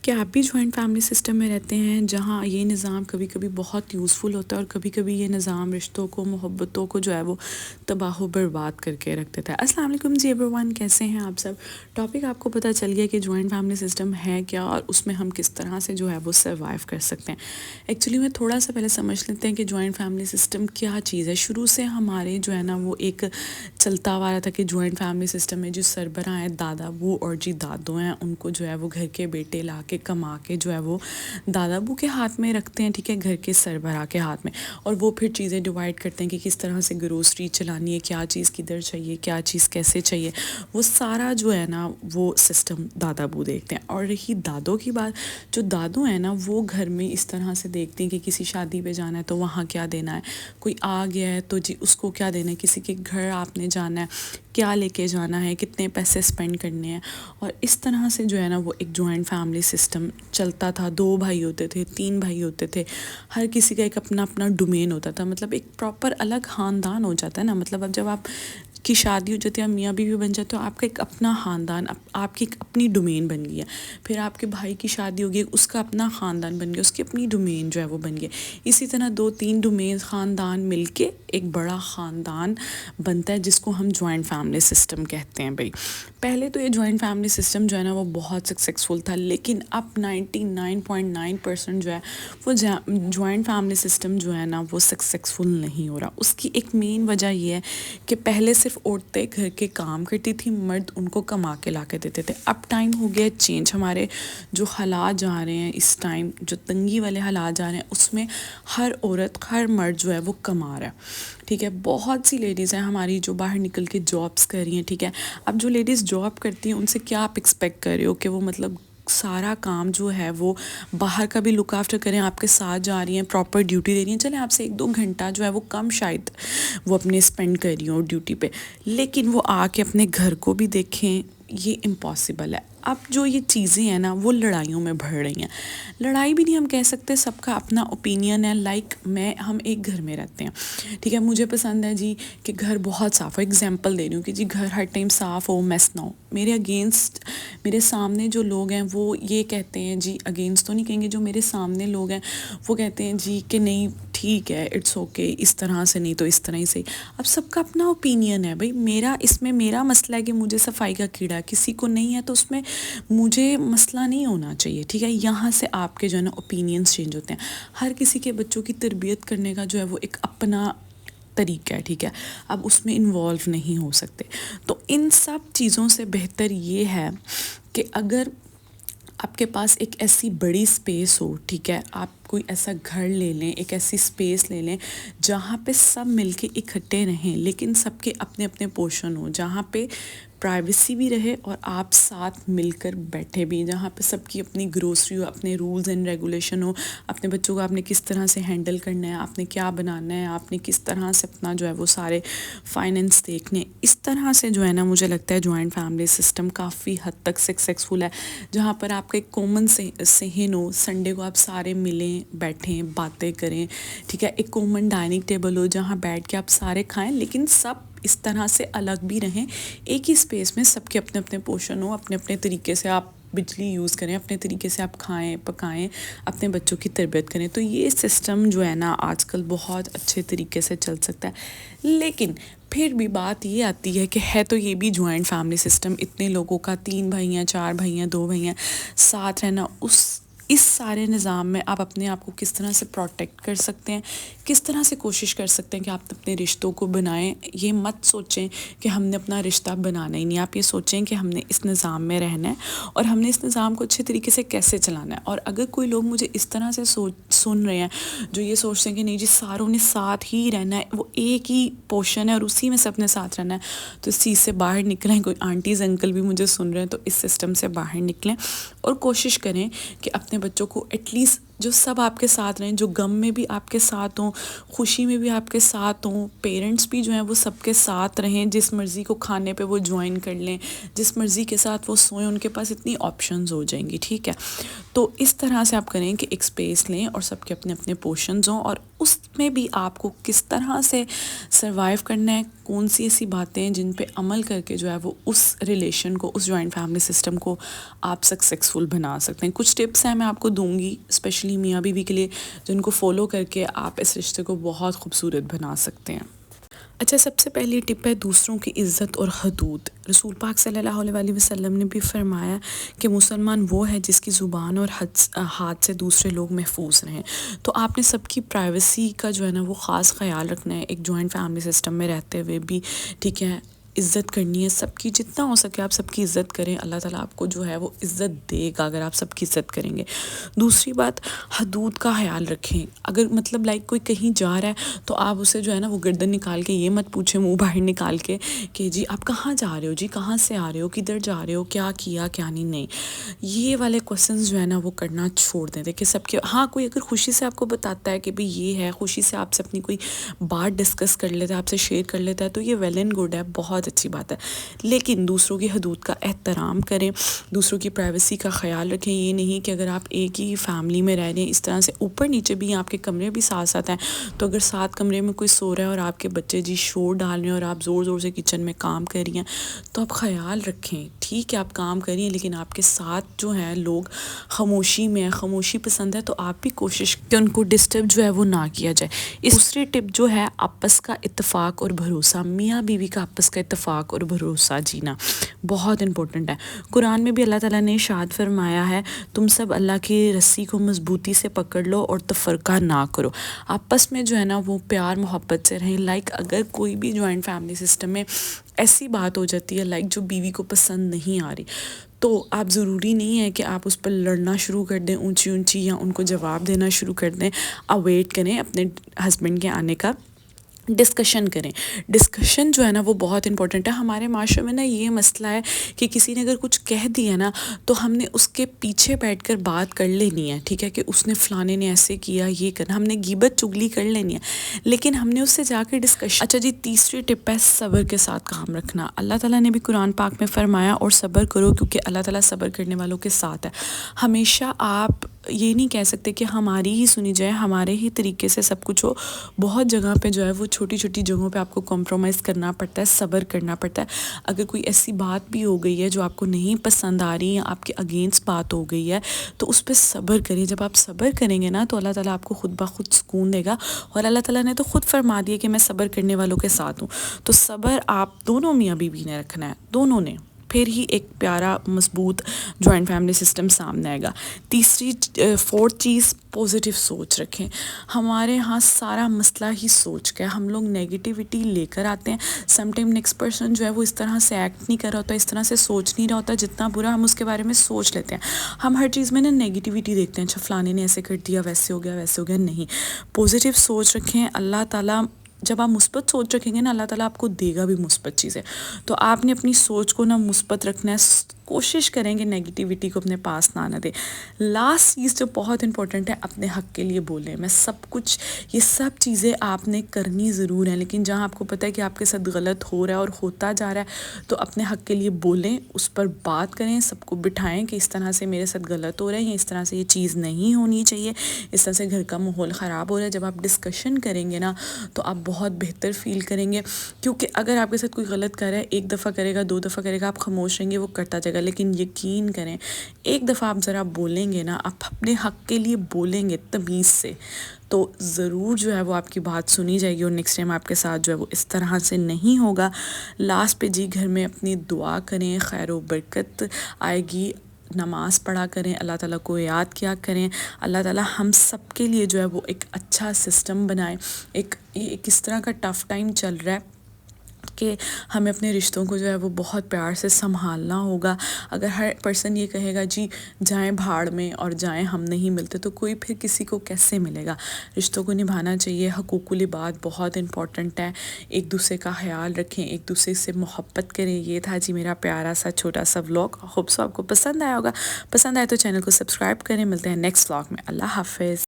کہ آپ بھی جوائنٹ فیملی سسٹم میں رہتے ہیں جہاں یہ نظام کبھی کبھی بہت یوزفل ہوتا ہے اور کبھی کبھی یہ نظام رشتوں کو محبتوں کو جو ہے وہ تباہ و برباد کر کے رکھ دیتا ہے؟ السلام علیکم جی ایوری ون، کیسے ہیں آپ سب؟ ٹاپک آپ کو پتہ چل گیا کہ جوائنٹ فیملی سسٹم ہے کیا اور اس میں ہم کس طرح سے جو ہے وہ سروائیو کر سکتے ہیں۔ ایکچولی میں تھوڑا سا پہلے سمجھ لیتے ہیں کہ جوائنٹ فیملی سسٹم کیا چیز ہے۔ شروع سے ہمارے جو ہے نا وہ ایک چلتا ہوا رہا تھا کہ جوائنٹ فیملی سسٹم میں جو سربراہ ہیں دادا ابو اور جی دادو ہیں، ان کو جو ہے وہ گھر کے بیٹے لا کے کما کے جو ہے وہ دادا ابو کے ہاتھ میں رکھتے ہیں، ٹھیک ہے، گھر کے سربراہ کے ہاتھ میں، اور وہ پھر چیزیں ڈیوائڈ کرتے ہیں کہ کس طرح سے گروسری چلانی ہے، کیا چیز کدھر چاہیے، کیا چیز کیسے چاہیے، وہ سارا جو ہے نا وہ سسٹم دادا ابو دیکھتے ہیں۔ اور رہی دادوں کی بات، جو دادو ہیں نا وہ گھر میں اس طرح سے دیکھتے ہیں کہ کسی شادی پہ جانا ہے تو وہاں کیا دینا ہے، کوئی آ گیا ہے تو جی اس کو کیا دینا ہے، کسی کے گھر آپ نے جانا ہے کیا لے کے جانا ہے، کتنے پیسے اسپینڈ کرنے ہیں۔ اور اس طرح سے جو ہے نا وہ ایک جوائنٹ فیملی سسٹم چلتا تھا۔ 2 بھائی ہوتے تھے، 3 بھائی ہوتے تھے، ہر کسی کا ایک اپنا اپنا ڈومین ہوتا تھا، مطلب ایک پراپر الگ خاندان ہو جاتا ہے نا۔ مطلب اب جب آپ کی شادی ہو جاتی ہے، میاں بیوی بن جاتے ہو، آپ کا ایک اپنا خاندان، آپ کی ایک اپنی ڈومین بن گئی ہے۔ پھر آپ کے بھائی کی شادی ہوگی، اس کا اپنا خاندان بن گیا، اس کی اپنی ڈومین جو ہے وہ بن گئی۔ اسی طرح 2-3 ڈومین خاندان مل کے ایک بڑا خاندان بنتا ہے جس کو ہم جوائنٹ فیملی سسٹم کہتے ہیں۔ بھائی پہلے تو یہ جوائنٹ فیملی سسٹم جو ہے نا وہ بہت سکسیزفل تھا، لیکن اب 99.9% جو ہے وہ جوائنٹ فیملی سسٹم جو ہے نا وہ سکسیزفل نہیں ہو رہا۔ اس کی ایک مین وجہ یہ ہے کہ پہلے صرف عورتیں گھر کے کام کرتی تھی، مرد ان کو کما کے لا کے دیتے تھے۔ اب ٹائم ہو گیا چینج، ہمارے جو حالات جا رہے ہیں اس ٹائم، جو تنگی والے حالات جا رہے ہیں، اس میں ہر عورت ہر مرد جو ہے وہ کما رہا ہے، ٹھیک ہے۔ بہت سی لیڈیز ہیں ہماری جو باہر نکل کے جابس کر رہی ہیں، ٹھیک ہے۔ اب جو لیڈیز جاب کرتی ہیں ان سے کیا آپ ایکسپیکٹ کر رہے ہو کہ وہ مطلب سارا کام جو ہے وہ باہر کا بھی لک آفٹر کریں، آپ کے ساتھ جا رہی ہیں، پراپر ڈیوٹی دے رہی ہیں، چلیں آپ سے 1-2 گھنٹہ جو ہے وہ کم شاید وہ اپنے اسپینڈ کر رہی ہوں ڈیوٹی پہ، لیکن وہ آ کے اپنے گھر کو بھی دیکھیں، یہ امپاسبل ہے۔ اب جو یہ چیزیں ہیں نا وہ لڑائیوں میں بڑھ رہی ہیں۔ لڑائی بھی نہیں ہم کہہ سکتے، سب کا اپنا اوپینین ہے۔ لائک ہم ایک گھر میں رہتے ہیں، ٹھیک ہے، مجھے پسند ہے جی کہ گھر بہت صاف ہو، ایگزامپل دے رہی ہوں کہ جی گھر ہر ٹائم صاف ہو، میس نہ ہو۔ میرے اگینسٹ، میرے سامنے جو لوگ ہیں وہ یہ کہتے ہیں جی، اگینسٹ تو نہیں کہیں گے، جو میرے سامنے لوگ ہیں وہ کہتے ہیں جی کہ نہیں ٹھیک ہے، اٹس اوکے، اس طرح سے نہیں تو اس طرح ہی صحیح۔ اب سب کا اپنا اوپینین ہے بھائی، میرا اس میں میرا مسئلہ ہے کہ مجھے صفائی کا کیڑا ہے، کسی کو نہیں ہے تو اس میں مجھے مسئلہ نہیں ہونا چاہیے، ٹھیک ہے۔ یہاں سے آپ کے جو ہے نا اوپینینس چینج ہوتے ہیں۔ ہر کسی کے بچوں کی تربیت کرنے کا جو ہے وہ ایک اپنا طریقہ ہے، ٹھیک ہے، اب اس میں انوالو نہیں ہو سکتے۔ تو ان سب چیزوں سے بہتر یہ ہے کہ اگر آپ کے پاس ایک ایسی بڑی سپیس ہو، ٹھیک ہے، آپ کوئی ایسا گھر لے لیں، ایک ایسی سپیس لے لیں جہاں پہ سب مل کے اکٹھے رہیں، لیکن سب کے اپنے اپنے پورشن ہو، جہاں پہ پرائیویسی بھی رہے اور آپ ساتھ مل کر بیٹھے بھی، جہاں پہ سب کی اپنی گروسری ہو، اپنے رولز اینڈ ریگولیشن ہو، اپنے بچوں کو آپ نے کس طرح سے ہینڈل کرنا ہے، آپ نے کیا بنانا ہے، آپ نے کس طرح سے اپنا جو ہے وہ سارے فائنینس دیکھنے، اس طرح سے جو ہے نا مجھے لگتا ہے جوائنٹ فیملی سسٹم کافی حد تک سکسیزفل ہے، جہاں پر آپ کا ایک کامن صحن ہو، سنڈے کو آپ سارے ملیں، بیٹھیں، باتیں کریں، ٹھیک ہے، ایک کامن ڈائننگ ٹیبل ہو جہاں بیٹھ کے آپ سارے کھائیں، لیکن سب اس طرح سے الگ بھی رہیں، ایک ہی اسپیس میں سب کے اپنے اپنے پورشن ہو، اپنے اپنے طریقے سے آپ بجلی یوز کریں، اپنے طریقے سے آپ کھائیں پکائیں، اپنے بچوں کی تربیت کریں۔ تو یہ سسٹم جو ہے نا آج کل بہت اچھے طریقے سے چل سکتا ہے، لیکن پھر بھی بات یہ آتی ہے کہ ہے تو یہ بھی جوائنٹ فیملی سسٹم، اتنے لوگوں کا، 3 بھائی ہیں، 4 بھائی ہیں، 2 بھائی ہیں، ساتھ رہنا، اس سارے نظام میں آپ اپنے آپ کو کس طرح سے پروٹیکٹ کر سکتے ہیں، کس طرح سے کوشش کر سکتے ہیں کہ آپ اپنے رشتوں کو بنائیں۔ یہ مت سوچیں کہ ہم نے اپنا رشتہ بنانا ہی نہیں، آپ یہ سوچیں کہ ہم نے اس نظام میں رہنا ہے اور ہم نے اس نظام کو اچھے طریقے سے کیسے چلانا ہے۔ اور اگر کوئی لوگ مجھے اس طرح سے سن رہے ہیں جو یہ سوچتے ہیں کہ نہیں جی ساروں نے ساتھ ہی رہنا ہے، وہ ایک ہی پورشن ہے اور اسی میں سب نے ساتھ رہنا ہے، تو اس چیز سے باہر نکلیں۔ کوئی آنٹیز انکل بھی مجھے سن رہے ہیں تو اس سسٹم سے باہر نکلیں اور کوشش کریں کہ اپنے بچوں کو ایٹ لیسٹ جو سب آپ کے ساتھ رہیں، جو غم میں بھی آپ کے ساتھ ہوں، خوشی میں بھی آپ کے ساتھ ہوں، پیرنٹس بھی جو ہیں وہ سب کے ساتھ رہیں، جس مرضی کو کھانے پہ وہ جوائن کر لیں، جس مرضی کے ساتھ وہ سوئیں، ان کے پاس اتنی آپشنز ہو جائیں گی، ٹھیک ہے۔ تو اس طرح سے آپ کریں کہ ایک اسپیس لیں اور سب کے اپنے اپنے پورشنز ہوں اور اس میں بھی آپ کو کس طرح سے سروائیو کرنا ہے، کون سی ایسی باتیں ہیں جن پہ عمل کر کے جو ہے وہ اس ریلیشن کو، اس جوائنٹ فیملی سسٹم کو آپ سکسیزفل بنا سکتے ہیں۔ کچھ ٹپس ہیں میں آپ کو دوں گی اسپیشلی میاں بیوی کے لیے، جن کو فالو کر کے آپ اس رشتے کو بہت خوبصورت بنا سکتے ہیں۔ اچھا، سب سے پہلی ٹپ ہے دوسروں کی عزت اور حدود۔ رسول پاک صلی اللہ علیہ وسلم نے بھی فرمایا کہ مسلمان وہ ہے جس کی زبان اور ہاتھ سے دوسرے لوگ محفوظ رہیں۔ تو آپ نے سب کی پرائیویسی کا جو ہے نا وہ خاص خیال رکھنا ہے، ایک جوائنٹ فیملی سسٹم میں رہتے ہوئے بھی، ٹھیک ہے۔ عزت کرنی ہے سب کی، جتنا ہو سکے آپ سب کی عزت کریں، اللہ تعالیٰ آپ کو جو ہے وہ عزت دے گا اگر آپ سب کی عزت کریں گے۔ دوسری بات، حدود کا خیال رکھیں۔ اگر مطلب کوئی کہیں جا رہا ہے تو آپ اسے جو ہے نا وہ گردن نکال کے یہ مت پوچھیں، منہ باہر نکال کے کہ جی آپ کہاں جا رہے ہو، جی کہاں سے آ رہے ہو، کدھر جا رہے ہو، کیا کیا کیا نہیں یہ والے کوسچنز جو ہے نا وہ کرنا چھوڑ دیں۔ دیکھیں سب کے، ہاں کوئی اگر خوشی سے آپ کو بتاتا ہے کہ بھئی یہ ہے، خوشی سے آپ سے اپنی کوئی بات ڈسکس کر لیتا ہے، آپ سے شیئر کر لیتا ہے، تو یہ ویل اینڈ گڈ ہے، بہت اچھی بات ہے، لیکن دوسروں کی حدود کا احترام کریں، دوسروں کی پرائیویسی کا خیال رکھیں۔ یہ نہیں کہ اگر آپ ایک ہی فیملی میں رہ رہے ہیں، اس طرح سے اوپر نیچے بھی آپ کے کمرے بھی ساتھ ساتھ ہیں، تو اگر ساتھ کمرے میں کوئی سو رہا ہے اور آپ کے بچے جی شور ڈال رہے ہیں اور آپ زور زور سے کچن میں کام کر رہی ہیں، تو آپ خیال رکھیں، ٹھیک ہے آپ کام کر رہی ہیں لیکن آپ کے ساتھ جو ہیں لوگ خاموشی میں ہیں، خاموشی پسند ہے، تو آپ بھی کوشش کہ ان کو ڈسٹرب جو ہے وہ نہ کیا جائے۔ دوسری ٹپ جو ہے آپس کا اتفاق اور بھروسہ، میاں بیوی کا آپس کا اتفاق اور بھروسہ جینا بہت امپورٹنٹ ہے۔ قرآن میں بھی اللہ تعالیٰ نے ارشاد فرمایا ہے، تم سب اللہ کی رسی کو مضبوطی سے پکڑ لو اور تفرقہ نہ کرو۔ آپس میں جو ہے نا وہ پیار محبت سے رہیں۔ اگر کوئی بھی جوائنٹ فیملی سسٹم میں ایسی بات ہو جاتی ہے جو بیوی کو پسند نہیں آ رہی، تو آپ ضروری نہیں ہے کہ آپ اس پر لڑنا شروع کر دیں اونچی اونچی، یا ان کو جواب دینا شروع کر دیں۔ اویٹ کریں اپنے ہسبینڈ کے آنے کا، ڈسکشن کریں۔ ڈسکشن جو ہے نا وہ بہت امپورٹنٹ ہے۔ ہمارے معاشرے میں نا یہ مسئلہ ہے کہ کسی نے اگر کچھ کہہ دیا نا تو ہم نے اس کے پیچھے بیٹھ کر بات کر لینی ہے، ٹھیک ہے، کہ اس نے فلانے نے ایسے کیا، یہ کرنا، ہم نے غیبت چگلی کر لینی ہے، لیکن ہم نے اس سے جا کے ڈسکشن۔ اچھا جی، تیسری ٹپ ہے صبر کے ساتھ کام رکھنا۔ اللہ تعالیٰ نے بھی قرآن پاک میں فرمایا اور صبر کرو کیونکہ اللہ تعالیٰ صبر کرنے والوں کے ساتھ ہے۔ ہمیشہ آپ یہ نہیں کہہ سکتے کہ ہماری ہی سنی جائے، ہمارے ہی طریقے سے سب کچھ ہو۔ بہت جگہ پہ جو ہے وہ چھوٹی چھوٹی جگہوں پہ آپ کو کمپرومائز کرنا پڑتا ہے، صبر کرنا پڑتا ہے۔ اگر کوئی ایسی بات بھی ہو گئی ہے جو آپ کو نہیں پسند آ رہی، یا آپ کے اگینسٹ بات ہو گئی ہے، تو اس پہ صبر کریں۔ جب آپ صبر کریں گے نا تو اللہ تعالیٰ آپ کو خود بخود سکون دے گا، اور اللہ تعالیٰ نے تو خود فرما دیا کہ میں صبر کرنے والوں کے ساتھ ہوں۔ تو صبر آپ دونوں میاں بیوی نے رکھنا ہے، دونوں نے، پھر ہی ایک پیارا مضبوط جوائنٹ فیملی سسٹم سامنے آئے گا۔ فورتھ چیز، پازیٹیو سوچ رکھیں۔ ہمارے ہاں سارا مسئلہ ہی سوچ کا ہے، ہم لوگ نیگیٹیوٹی لے کر آتے ہیں۔ سم ٹائم نیکسٹ پرسن جو ہے وہ اس طرح سے ایکٹ نہیں کر رہا ہوتا، اس طرح سے سوچ نہیں رہا ہوتا جتنا برا ہم اس کے بارے میں سوچ لیتے ہیں۔ ہم ہر چیز میں نا نیگیٹیوٹی دیکھتے ہیں، اچھا فلانے نے ایسے کر دیا، ویسے ہو گیا ویسے ہو گیا، نہیں، پازیٹیو سوچ رکھیں۔ اللہ تعالیٰ، جب آپ مثبت سوچ رکھیں گے نا اللہ تعالیٰ آپ کو دے گا بھی مثبت چیزیں۔ تو آپ نے اپنی سوچ کو نا مثبت رکھنا ہے، کوشش کریں کہ نیگیٹیوٹی کو اپنے پاس نہ آنے دیں۔ لاسٹ چیز جو بہت امپورٹنٹ ہے، اپنے حق کے لیے بولیں۔ میں سب کچھ، یہ سب چیزیں آپ نے کرنی ضرور ہیں، لیکن جہاں آپ کو پتہ ہے کہ آپ کے ساتھ غلط ہو رہا ہے اور ہوتا جا رہا ہے، تو اپنے حق کے لیے بولیں، اس پر بات کریں، سب کو بٹھائیں کہ اس طرح سے میرے ساتھ غلط ہو رہا ہے، یا اس طرح سے یہ چیز نہیں ہونی چاہیے، اس طرح سے گھر کا ماحول خراب ہو رہا ہے۔ جب آپ ڈسکشن کریں گے نا تو آپ بہت بہتر فیل کریں گے، کیونکہ اگر آپ کے ساتھ کوئی غلط کر رہا ہے، ایک دفعہ کرے گا، 2 دفعہ کرے گا، آپ خاموش رہیں گے، وہ کرتا جائے گا، لیکن یقین کریں ایک دفعہ آپ ذرا بولیں گے نا، آپ اپنے حق کے لیے بولیں گے تمیز سے، تو ضرور جو ہے وہ آپ کی بات سنی جائے گی، اور نیکسٹ ٹائم آپ کے ساتھ جو ہے وہ اس طرح سے نہیں ہوگا۔ لاسٹ پہ جی، گھر میں اپنی دعا کریں، خیر و برکت آئے گی، نماز پڑھا کریں، اللہ تعالیٰ کو یاد کیا کریں، اللہ تعالیٰ ہم سب کے لیے جو ہے وہ ایک اچھا سسٹم بنائے۔ کس طرح کا ٹف ٹائم چل رہا ہے کہ ہمیں اپنے رشتوں کو جو ہے وہ بہت پیار سے سنبھالنا ہوگا۔ اگر ہر پرسن یہ کہے گا جی جائیں بھاڑ میں اور جائیں ہم نہیں ملتے، تو کوئی پھر کسی کو کیسے ملے گا؟ رشتوں کو نبھانا چاہیے، حقوق العباد بہت امپورٹنٹ ہے، ایک دوسرے کا خیال رکھیں، ایک دوسرے سے محبت کریں۔ یہ تھا جی میرا پیارا سا چھوٹا سا ولاگ، ہوپ سو آپ کو پسند آیا ہوگا۔ پسند آئے تو چینل کو سبسکرائب کریں، ملتے ہیں نیکسٹ ولاگ میں، اللہ حافظ۔